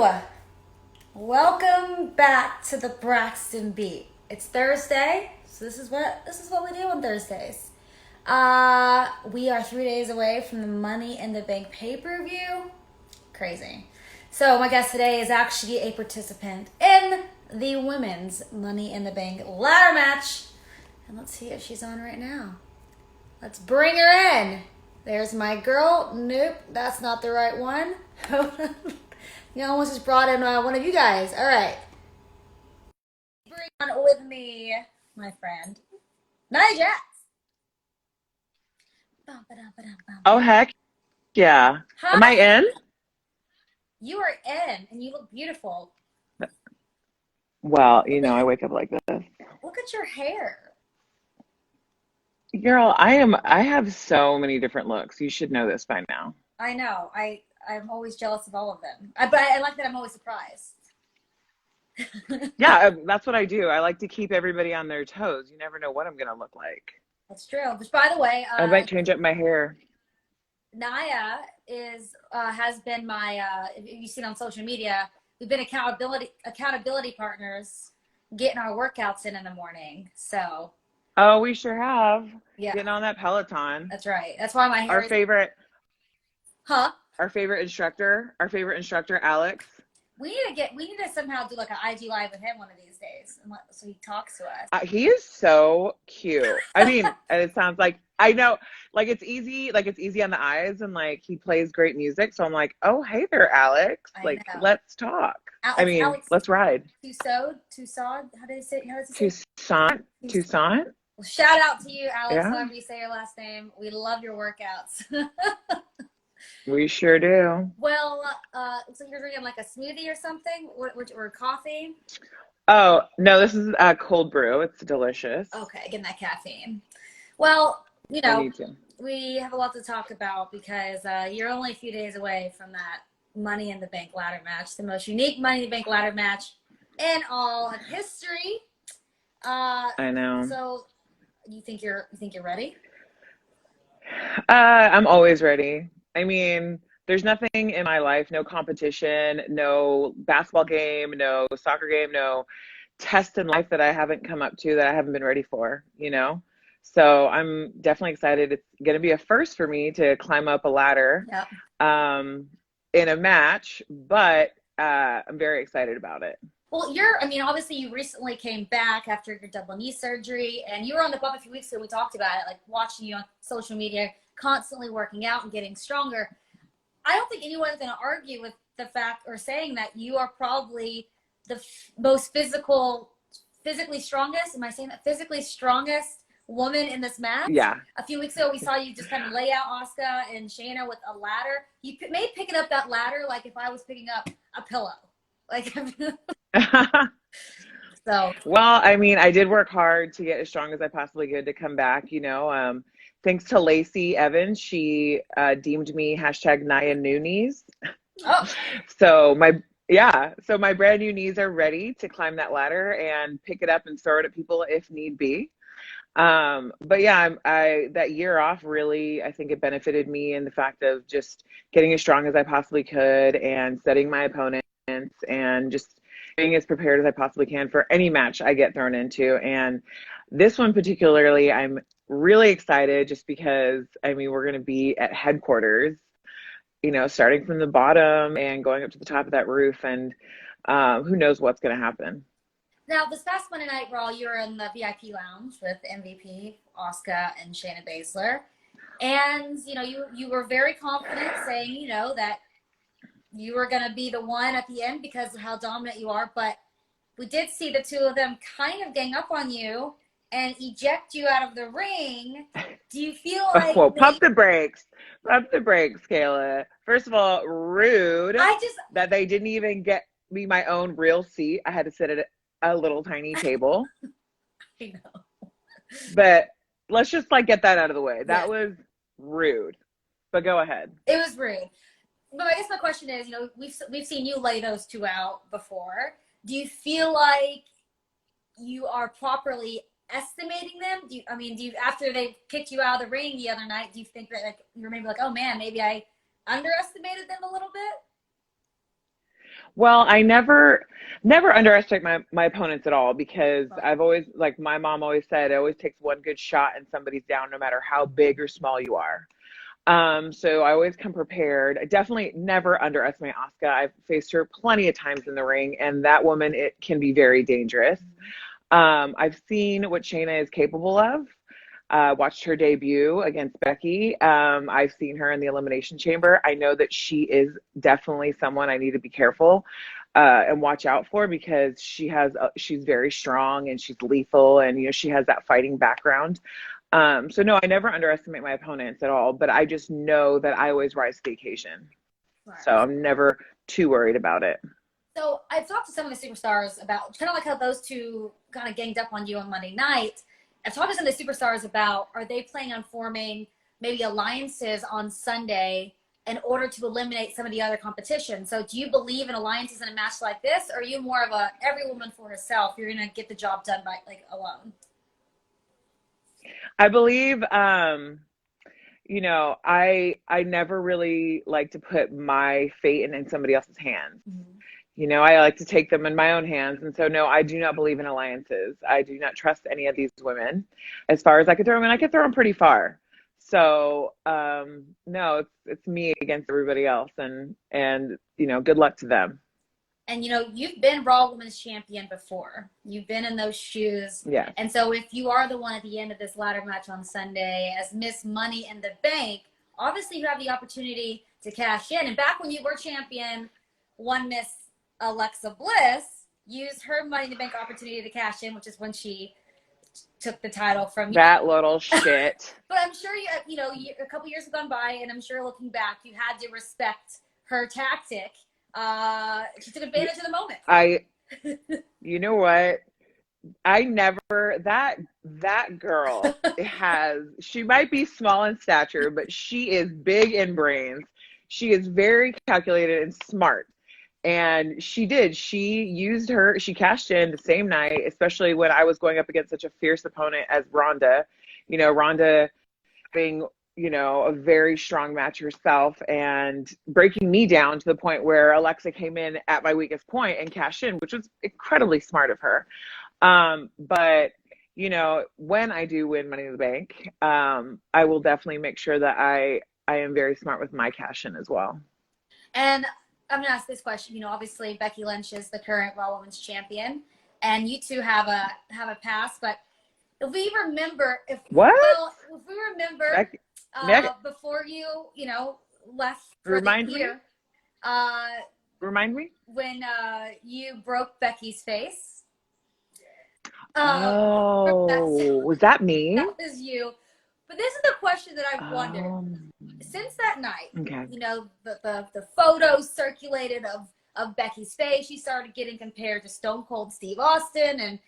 Hello! Welcome back to the Braxton Beat. It's Thursday, so this is what we do on Thursdays. We are 3 days away from the Money in the Bank pay-per-view. Crazy. So my guest today is actually a participant in the women's Money in the Bank ladder match. And let's see if she's on right now. Let's bring her in. There's my girl. Nope, that's not the right one. You almost just brought in one of you guys. All right. Bring on with me, my friend, Nia Jax. Oh, heck yeah. Am I Hi. in? You are in, and you look beautiful. Well, Look at I your, wake up like this. look at your hair. Girl, I have so many different looks. You should know this by now. I know. I'm always jealous of all of them. But I like that I'm always surprised. Yeah, that's what I do. I like to keep everybody on their toes. You never know what I'm gonna look like. That's true. Which, by the way, I might change up my hair. Naya has been my if you've seen on social media, we've been accountability partners, getting our workouts in the morning. So Oh, we sure have. yeah, Getting on that Peloton. that's right. That's why my hair Our is, favorite, huh? our favorite instructor, Alex. We need to somehow do like an IG live with him one of these days, so he talks to us. He is so cute. I mean, and it sounds like I know, like it's easy on the eyes, and like he plays great music. So I'm like, oh, hey there, Alex. I Like, know. let's talk. I mean, Alex let's ride. Tucson. How does he say? Toussaint, Toussaint. Well, shout out to you, Alex. Yeah, However you say your last name, we love your workouts. we sure do. Well, looks like you're drinking like a smoothie or something, or coffee. Oh no, this is a cold brew. It's delicious. Okay, getting that caffeine. Well, I need to. we have a lot to talk about because you're only a few days away from that Money in the Bank ladder match, the most unique Money in the Bank ladder match in all of history. I know. So you think you're ready? I'm always ready. I mean, there's nothing in my life, no competition, no basketball game, no soccer game, no test in life that I haven't come up to that I haven't been ready for? So I'm definitely excited. It's going to be a first for me to climb up a ladder Yep. um, in a match, but I'm very excited about it. Well, obviously you recently came back after your double knee surgery, and you were on the bump a few weeks ago. We talked about it, like watching you on social media, constantly working out and getting stronger. I don't think anyone's going to argue with the fact or saying that you are probably the most physically strongest. Am I saying that? Physically strongest woman in this match. Yeah. A few weeks ago, we saw you just kind of lay out Asuka and Shayna with a ladder. You made picking up that ladder like if I was picking up a pillow. Like, so. Well, I mean, I did work hard to get as strong as I possibly could to come back. Thanks to Lacey Evans, she deemed me hashtag Nia New Knees. Oh, So my brand new knees are ready to climb that ladder and pick it up and throw it at people if need be. But yeah, I that year off really, I think it benefited me in the fact of just getting as strong as I possibly could and studying my opponents and just being as prepared as I possibly can for any match I get thrown into. And this one particularly, I'm really excited just because I mean we're going to be at headquarters, starting from the bottom and going up to the top of that roof, and who knows what's going to happen. now this past Monday Night Raw, you were in the VIP lounge with MVP Asuka and Shayna Baszler, and you were very confident, saying that you were going to be the one at the end because of how dominant you are. But we did see the two of them kind of gang up on you and eject you out of the ring. Do you feel like Whoa, pump the brakes. Pump the brakes, Kayla. First of all, rude I just that they didn't even get me my own real seat. I had to sit at a little tiny table. I know. But let's just get that out of the way. That Yes, was rude. But go ahead. it was rude. But I guess my question is, we've seen you lay those two out before. Do you feel like you are properly estimating them? Do you after they kicked you out of the ring the other night, do you think that like you were maybe like, oh man, maybe I underestimated them a little bit? Well, I never underestimate my opponents at all because I've always, like my mom always said, it always takes one good shot and somebody's down no matter how big or small you are. So I always come prepared. I definitely never underestimate Asuka. I've faced her plenty of times in the ring, and that woman, it can be very dangerous. I've seen what Shayna is capable of. Watched her debut against Becky. I've seen her in the Elimination Chamber. I know that she is definitely someone I need to be careful and watch out for because she's very strong and she's lethal, and she has that fighting background. So no, I never underestimate my opponents at all, but I just know that I always rise to the occasion. Right. So I'm never too worried about it. So I've talked to some of the superstars about kind of like how those two kind of ganged up on you on Monday night. I've talked to some of the superstars about, are they planning on forming maybe alliances on Sunday in order to eliminate some of the other competition? So do you believe in alliances in a match like this, or are you more of a every woman for herself, you're going to get the job done by like alone? I believe, I never really like to put my fate in somebody else's hands. Mm-hmm. I like to take them in my own hands. And so, no, I do not believe in alliances. I do not trust any of these women as far as I could throw them, and I could throw them pretty far. So, no, it's me against everybody else, and good luck to them. And you've been Raw Women's Champion before. You've been in those shoes. Yes. And so if you are the one at the end of this ladder match on Sunday as Miss Money in the Bank, obviously you have the opportunity to cash in. And back when you were champion, one Miss Alexa Bliss used her Money in the Bank opportunity to cash in, which is when she took the title from you. That little shit. But I'm sure a couple years have gone by, and I'm sure looking back, you had to respect her tactic. She took advantage of the moment. You know what? I never that girl she might be small in stature, but she is big in brains. She is very calculated and smart. And she cashed in the same night, especially when I was going up against such a fierce opponent as Ronda. Ronda being a very strong match herself and breaking me down to the point where Alexa came in at my weakest point and cashed in, which was incredibly smart of her. But when I do win Money in the Bank, I will definitely make sure that I am very smart with my cash in as well. And I'm going to ask this question. Obviously Becky Lynch is the current Raw Women's Champion, and you two have a past, but if we remember, Becky, before you left for remind the year, remind me when you broke Becky's face. Was that me? That was you. But this is the question that I've wondered. Since that night, okay. The photos circulated of Becky's face. She started getting compared to Stone Cold Steve Austin. And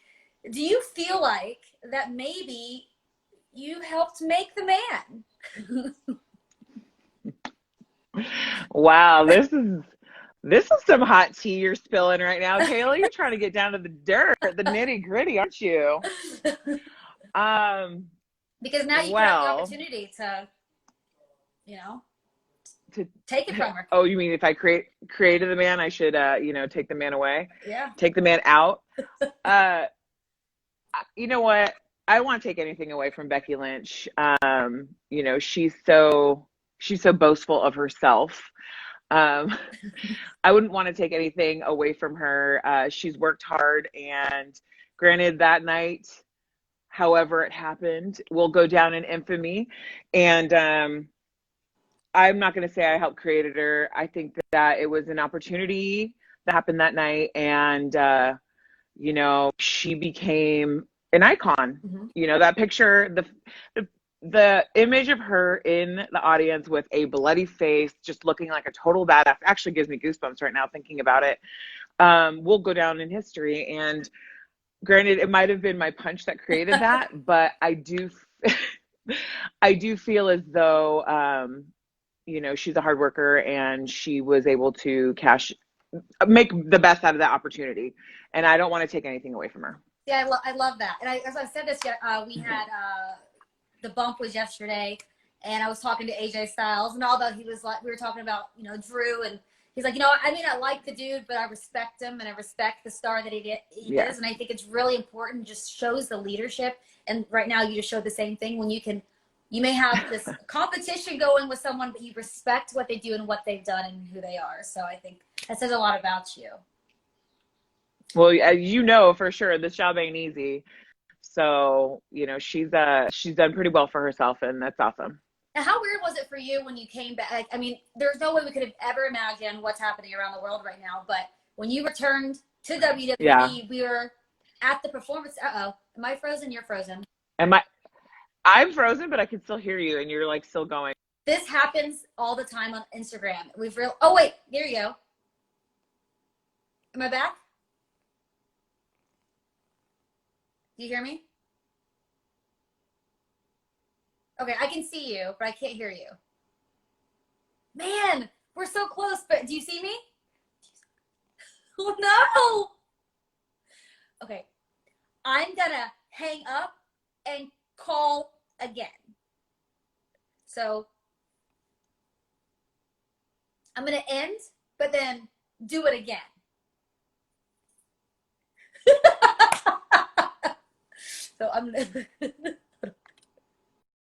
do you feel like that maybe you helped make the man? Wow, this is some hot tea you're spilling right now, Kayla. You're trying to get down to the dirt, the nitty gritty, aren't you? Because now you have the opportunity to take it from her. Oh, you mean if I created the man, I should take the man away? Yeah. Take the man out. You know what? I don't want to take anything away from Becky Lynch. She's so boastful of herself. I wouldn't want to take anything away from her. She's worked hard, and granted, that night, however it happened, will go down in infamy. And I'm not going to say I helped create her. I think that it was an opportunity that happened that night, and she became an icon. Mm-hmm. That picture, the image of her in the audience with a bloody face, just looking like a total badass, actually gives me goosebumps right now thinking about it. Will go down in history. And granted, it might have been my punch that created that, but I do feel as though, she's a hard worker, and she was able to make the best out of that opportunity. And I don't want to take anything away from her. Yeah, I love that. And as I said this, we had the bump was yesterday, and I was talking to AJ Styles, and although he was like, we were talking about Drew and He's like, I mean, I like the dude, but I respect him and I respect the star that he Yeah. is. And I think it's really important, just shows the leadership. And right now you just showed the same thing when you may have this competition going with someone, but you respect what they do and what they've done and who they are. So I think that says a lot about you. Well, for sure, this job ain't easy. So, she's done pretty well for herself, and that's awesome. Now, how weird was it for you when you came back? Like, I mean, there's no way we could have ever imagined what's happening around the world right now. But when you returned to Yeah. WWE, we were at the performance. Uh-oh. Am I frozen? You're frozen. Am I'm frozen, but I can still hear you, and you're like still going. This happens all the time on Instagram. Oh, wait. There you go. Am I back? Do you hear me? Okay, I can see you, but I can't hear you. Man, we're so close, but do you see me? Oh, no. Okay, I'm gonna hang up and call again. So I'm gonna end, but then do it again. So I'm gonna